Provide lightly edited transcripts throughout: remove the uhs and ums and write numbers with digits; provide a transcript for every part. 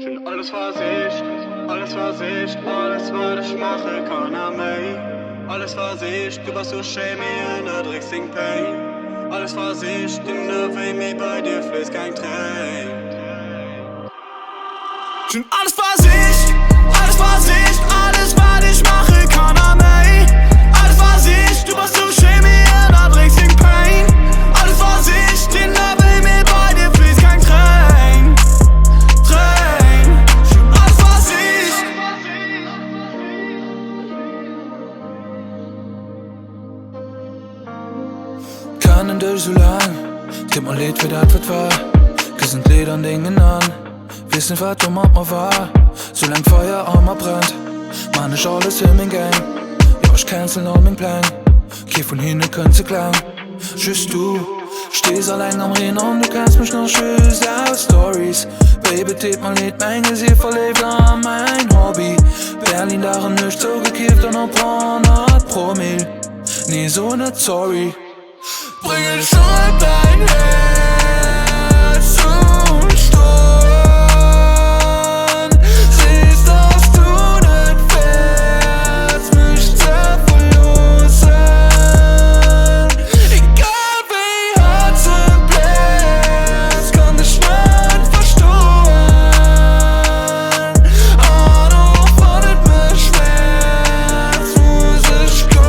Schon alles war Sicht, alles war Sicht, alles was ich mache, keiner mehr. Alles war Sicht, du warst so schön, mir in der Drecksing Pain. Alles war Sicht, in der Weh, mir bei dir fließt kein Tränen. Schon alles war Sicht, alles war Sicht, alles was ich mache, keiner mehr. Alles war Sicht, du warst so schön, mir in der Drecksing Pain. Alles war Sicht, in der Weh, mir bei dir fließt kein Tränen. Kennen dich so lang, gib mal Lied für das, was war. Sind Lieder an Dingen an, wissen, was du mit mir war. Solang Feuer an mir brennt, man ist alles in mein Gang. Ja, ich cancel all mein Plan, geh von hinten, könnt sie klang. Just du, stehst allein am Reden und du kannst mich noch schüssen aus Stories. Baby, tät mal nicht, mein Gesicht verlebt an mein Hobby. Berlin darin nicht so gekifft und noch 100 Promille. Nie so nicht sorry. Bringe schon dein Herz zum Stehen. Siehst, dass du nicht fährst, mich zerverlosen. Egal wie hart es bläst, kann dich nicht verstehen. Auch wenn es mir schmerzt, muss ich gehen.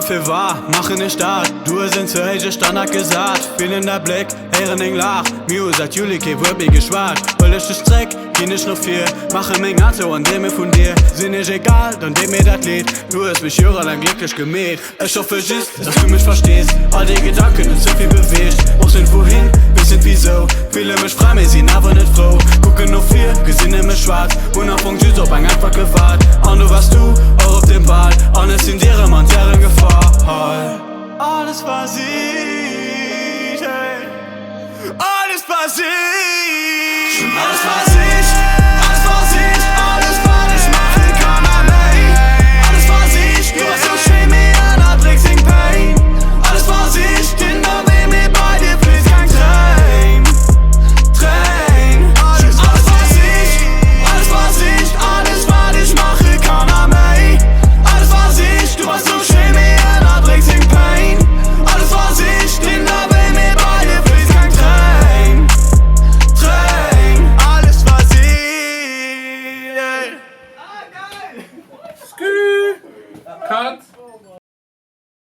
Für wahr, mache ne Start. Du sind zu Age Standard gesagt. Bin in der Blick, Herren in Lach. Miu sagt Julike, wird mir geschwart. Weil ich dich streck, geh nicht noch viel. Mache mein Ganze und dreh mir von dir. Sind nicht egal, dann dreh mir das Lied. Du hast mich höher, dann glücklich gemäht. Ich hoffe, dass du mich verstehst. All die Gedanken sind so viel bewegt. Auch sind wohin, bisschen wieso. Viele mich frei, mir sind aber nicht froh. Gucken noch viel, Gesinne mich schwarz. Und auf Punkt Süd, ob ein einfach gewahrt.